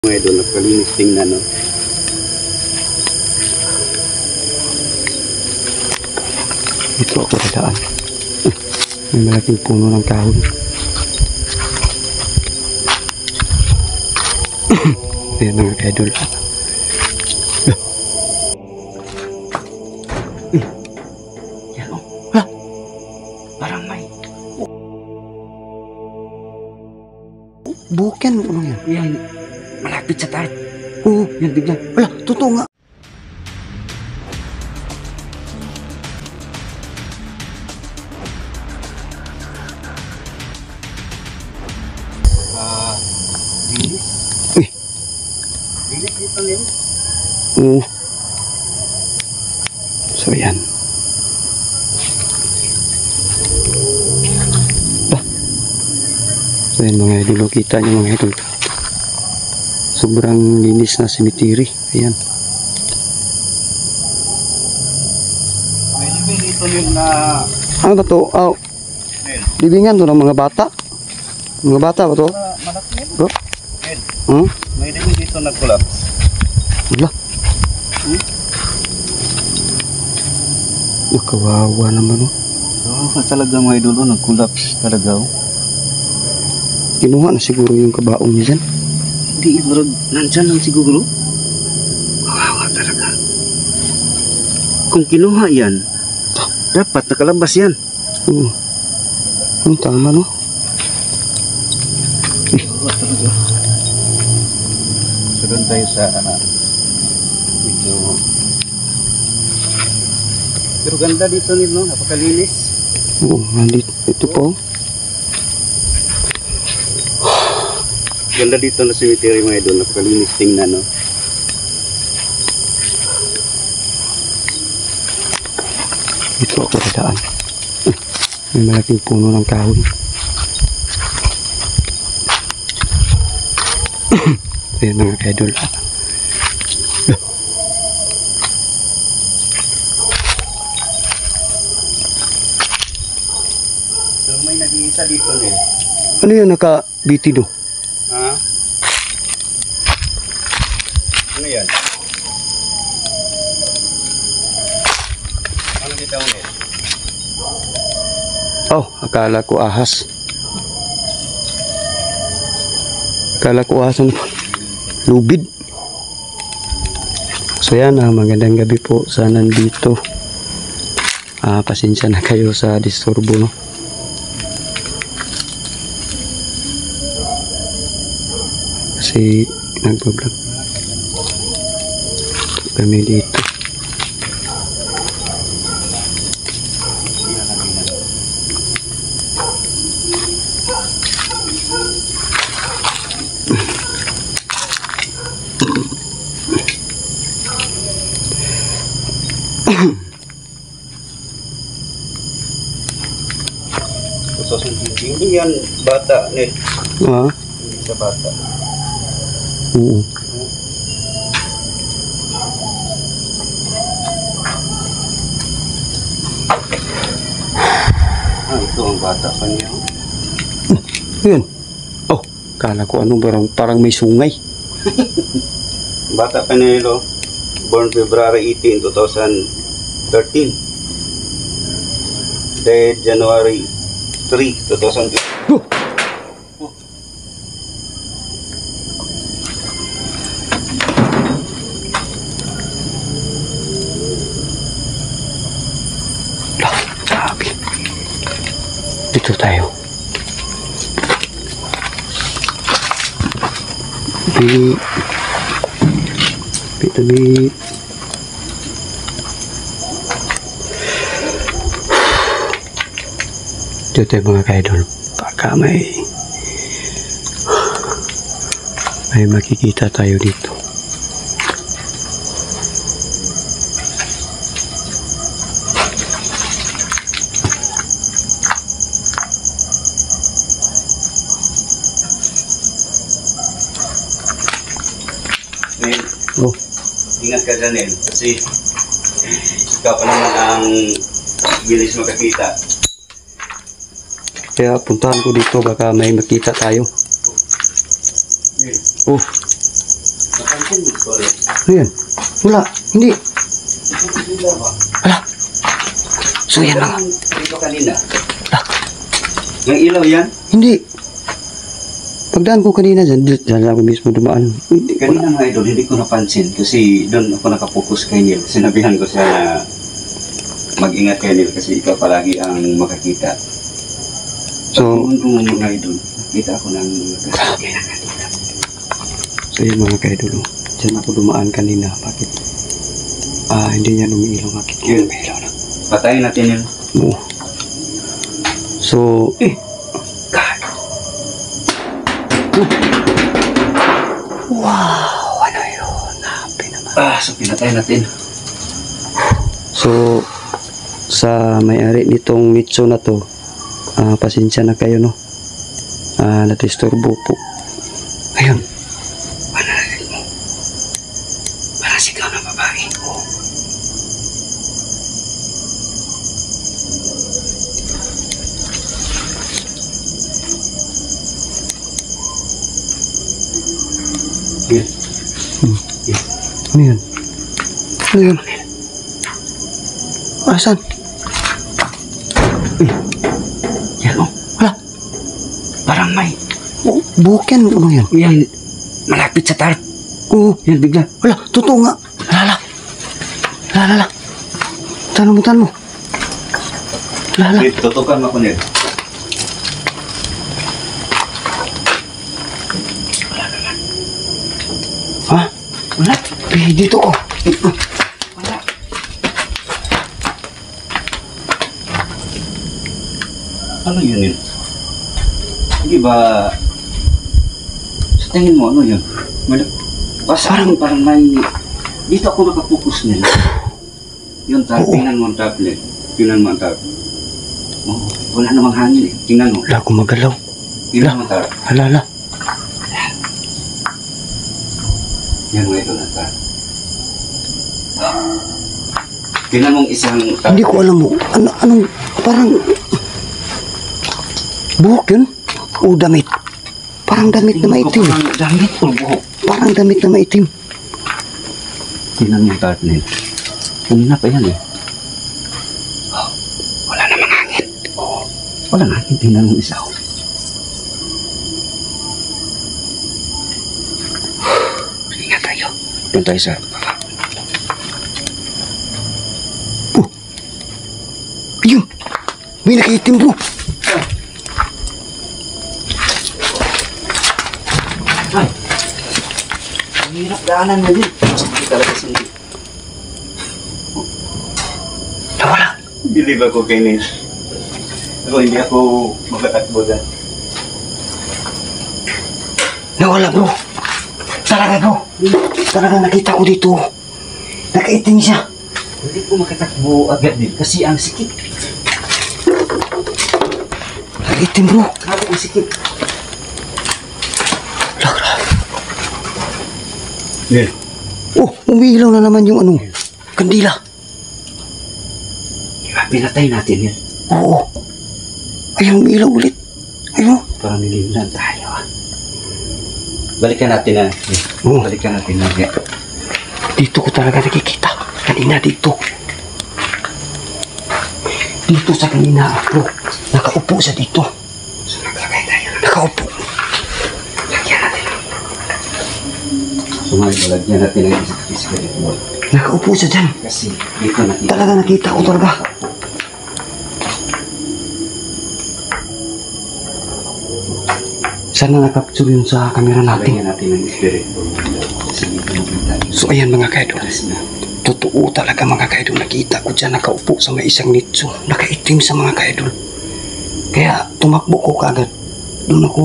Mga idol, napakalinis tingnan, no? Ito ako dadaan. May malaking puno ng kahoy. Ayan mga ka-idol. Yan, oh. Hala! Parang may Buken mo ano yan? yan, malapit sa tayo. Oo, yan bigla. Wala, totoo nga. Dilis. Uy. Dilis dito nila. Oo. So yan. So yan mga idol, kita nyo mga idol. Sobrang linis na cemetery. Ayan. May libing dito nila na Ano ba to? Oh, libingan to ng mga bata. Mga bata ba to? malaki yan. Bro? Ed, Hmm? may libing dito nag-collapse. Wala. Kawawa naman oh. Oo, talaga mga idol, nag-collapse talaga. Oh. Kinuha na siguro yung kabaong niya dyan. Hindi, bro, nandyan lang siguro. Kawawa talaga. Kung kinuha yan, dapat nakalabas yan. Oo. Ang tama no? Kawawa talaga. So doon tayo sa medyo... Pero ganda dito nilo, napakalinis. Oo, nandito. Ito po. Ganda dito na cemetery mga idol, napakalinis tingnan, no? Ito ako dadaan. May malaking puno ng kahoy. Ayan mga ka-idol. So may nag-iisa dito eh. Ano yun naka-BT do? Ha? Ano yan? Ano kita ulit? Oh, akala ko ahas. Akala ko ahas ano? Lubid. So yan, magandang gabi po sa nandito. Pasensya na kayo sa disturbo no. Kasi nagbablog kami dito. Hindi yan bata, Ned. Ah, Hindi sa bata. oo. Ito ang bata pa niya. Yun. Oh, kala ko ano parang may sungay. Bata pa niya nilo. Born February 18, 2013. Died January 3, 2015. Grabe. Dito tayo. Bit. Dito tayo mga ka-idol. Baka may makikita tayo dito. Ned, Oh, ingat ka dyan, Ned. Kasi ikaw pa naman ang bilis makakita. kaya puntahan ko dito baka may makita tayo. Oh, Ayan. Wala. Hindi. Wala. So yan mga. Ito kanina. Ah. Yung ilaw yan? Hindi. Pagdaan ko kanina dyan ako mismo dumaan. Hindi. Kanina mga idol, hindi ko napansin kasi doon ako nakapokus kay Neil. Sinabihan ko siya na mag-ingat kay Neil kasi ikaw palagi ang makakita. So, mga idol, nakita ako ng so yun mga ka-idol. Dyan ako dumaan kanina. Bakit? Hindi niya umiilaw. Bakit yun? Umiilaw na. Patayin natin yun. Oo. So, wow! Ano yun? Happy naman. So pinatay natin. So, sa may-ari nitong nicho na to, pasensya na kayo, no? Nadisturbo po. Ayun. Panarinig mo. Parang sigaw ng babae. Oh. Neil. Ano yun? Ano yun? Asan? Yan o. Wala. Parang may. Oh, buhok yan. Ano yan? Yan. Malapit sa tarp. Oo. Yan bigla. Wala. Totoo nga. Lala. Lala. Tanong mo. Lala. Tutukan mo ko Neil. Ha? Wala. Dito ko. Wala. Ano yun Neil? Hindi ba sa tingin mo ano yun? Parang may dito ako nakapokus Neil. Yun tab, Oo. tingnan mo ang tablet. Tingnan mo ang tab. Oh, wala namang hangin eh. Tingnan mo. Wala akong magalaw. Tingnan mo ang tab. Halala. Yan mo ito na tab. Tingnan mong isang tab. Hindi ko alam mo. Anong parang buhok yun? O damit? Parang damit na maitim. Parang damit o buhok. Parang damit na maitim. Tingnan mo ang tab Neil. Kanina pa yan eh. Wala namang hangin. Oo. Wala nga. Tingnan mo isa. Ingat tayo. Doon tayo sa Ayun! May nakiitim bro. ay. Ang hirap daanan mo din. Hindi talaga sindi. Nawala. Believe ako kay Neil. Ako hindi ako makatakbo dyan. Nawala bro. Talaga bro. Talaga nakita ko dito. Nakaitim siya. Hindi ko makatakbo agad din kasi ang sikip. Nakaitim bro. Grabe ang sikip. Lagra. Neil. Oh, umiilaw na naman yung ano. Kandila. Pinatay natin yan. Oo. Ayun, umiilaw ulit. Ayun. Parang nilimlan tayo ah. Balikan natin na. Oo. Balikan natin na. Dito ko talaga nakikita. Kanina dito. Dito sa kanina, bro. Nakaupo siya dito. So naglagay tayo. Nakaupo. Lagyan natin. So ngayon, lagyan natin ang isa dito. Nakaupo siya dyan. Kasi dito nakita. Talaga nakita ko talaga. Sana nakapture yun sa camera natin. Lagyan natin ang spirit. Kasi dito nakita. So ayan mga kaidol. Alas na. Totoo talaga mga kaidol. Nakita ko dyan nakaupo sa may isang nicho. Nakaitim sa mga kaidol. Kaya tumakbo ko kagad. Doon ako.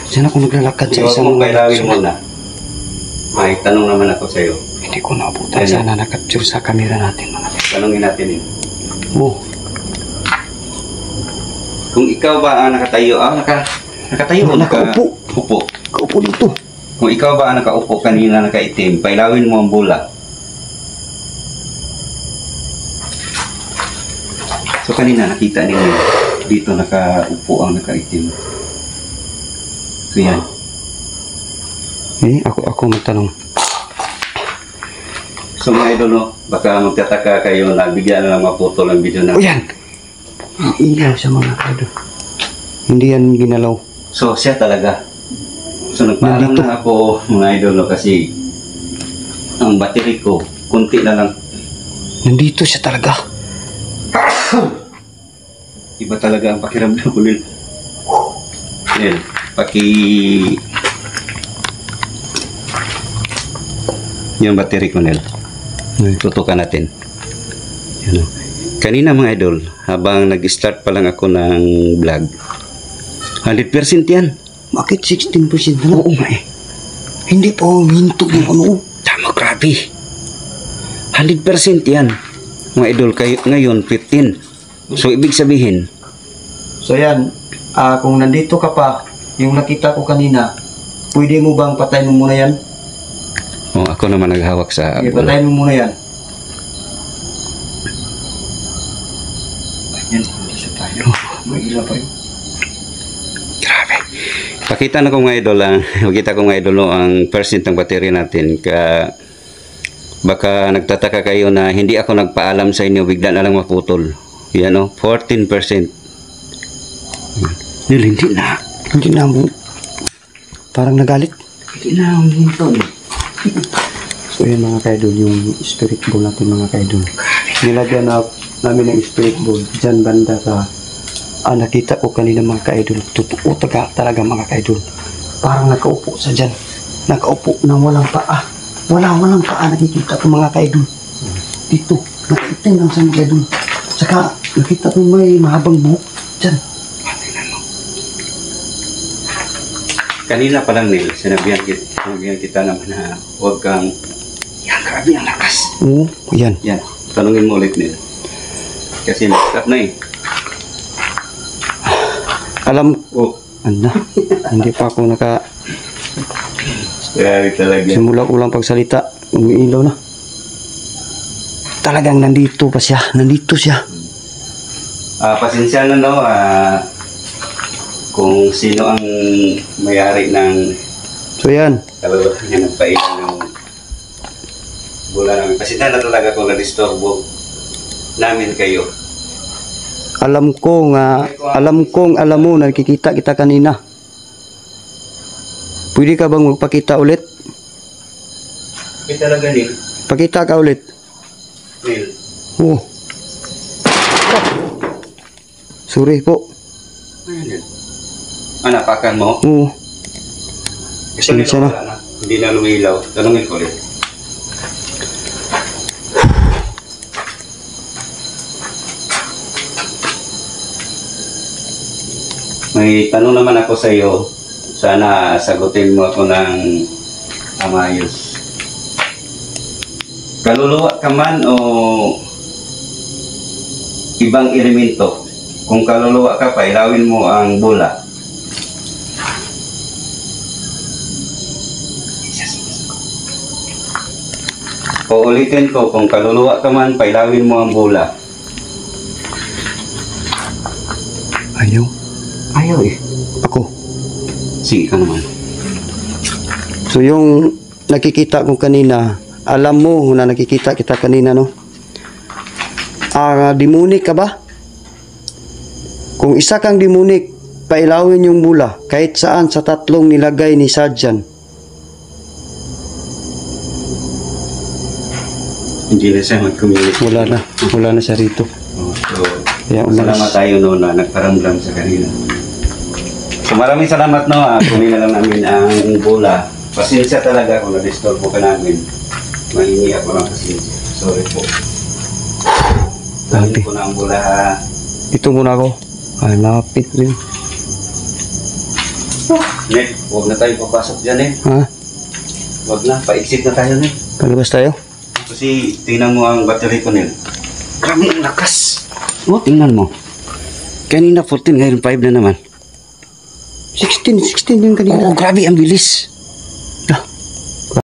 Diyan ako naglalakad sa Huwag isang mong kailawin nicho. muna. May tanong naman ako sa'yo. Hindi ko naabutan. Ayan. Sana nakapture sa camera natin mga kaidol. Tanungin natin yun. Oh. Kung ikaw ba ang nakatayo, nakatayo o Nakaupo. Upo. Kaupo dito. Kung ikaw ba ang nakaupo kanina nakaitim, pailawin mo ang bola. So kanina nakita ninyo, dito nakaupo ang nakaitim. So yan. Ako magtanong. So mga idol, no, baka magtataka kayo na bigyan na lang maputol ang video na. O yan! Ilaw sa mga idol. Hindi yan ginalaw. So siya talaga. So nagpaalam Nandito. na ako mga idol, no, kasi ang battery ko, kunti na lang. Nandito siya talaga. Iba talaga ang pakiramdam ko nil. Nil, yung battery ko nil. Tutukan natin. Yan, oh. Kanina mga idol, habang nag-start pa lang ako ng vlog, 100% yan. Bakit 16% na lang? Oo nga eh. Hindi pa huminto yung ano. Tama, grabe. 100% yan. Mga idol, kayo, ngayon 15. So, ibig sabihin, So yan, kung nandito ka pa, yung nakita ko kanina, pwede mo bang patayin mo muna yan? oh, ako naman naghawak sa Okay, bola. patayin mo muna yan. Yan, isa tayo. May ilaw pa yun. Grabe. Pakita na ko mga idol, makita ko mga idol, no, ang percent ng battery natin. Baka nagtataka kayo na hindi ako nagpaalam sa inyo, bigla na lang maputol. Yan, no, 14%. Nil, hindi na. Hindi na mo. Parang nagalit. Hindi na, hindi to. So yan mga kaidol, yung spirit ball natin mga kaidol. Nilagyan na namin ng spirit ball dyan banda sa nakita ko kanina mga kaidol. Totoo talaga mga kaidol. Parang nakaupo sa dyan. Nakaupo na walang paa. Walang paa nakikita ko mga kaidol. Dito, nakita lang sa mga kaidol. Saka nakita ko may mahabang buhok dyan. Kanina pa lang, Nil, sinabihan kita naman na huwag kang, yan, grabe ang lakas. Oo, yan. Yan, tanungin mo ulit, Nil. Kasi messed up na eh. Alam, Oh, hindi pa ako grabe talaga. simula ko lang pagsalita, umiilaw na. Talagang nandito siya. Pasensya na, no, kung sino ang mayari ng So yan, kaluluwa niya nagpailan ng bola namin. Pasensya na talaga kung na-disturbo namin kayo. alam mo, nakikita kita kanina. Pwede ka bang magpakita ulit? Kita talaga, Nil. Pakita ka ulit. Nil. Oh. Sorry po. Ayan. Napakan mo? Oo. Ito Pasensya na. wala na. Hindi na lumilaw. Tanungin ko ulit. May tanong naman ako sa iyo. Sana sagutin mo ako ng amayos. Kaluluwa ka man o ibang elemento? Kung kaluluwa ka pa, ilawin mo ang bola. Uulitin ko, kung kaluluwa ka man, pailawin mo ang bola. Ayaw eh. Ako. Sige ka naman. So yung nakikita ko kanina, alam mo na nakikita kita kanina, no? Demonic ka ba? Kung isa kang demonic, pailawin yung bula kahit saan sa tatlong nilagay ni Sadjan. Hindi na siya mag-communicate. Wala na siya rito. So, Kaya umalis. salamat tayo no na nagparamdam sa kanina. So maraming salamat no. Kunin na lang namin ang bola. Pasensya talaga kung na-disturbo ka namin. Mahingi ako ng pasensya. Sorry po. Dahil ko na ang bola ha. Ito muna ako. Ay, lapit rin. Nick, huwag na tayo papasok dyan eh. Ha? Huwag na, pa-exit na tayo Nick. Palabas tayo? Kasi tingnan mo ang battery ko Nick. Grabe ang lakas. Oh, tingnan mo. Kanina 14, ngayon 5 na naman. 16 yung kanina. Oo, grabe ang bilis.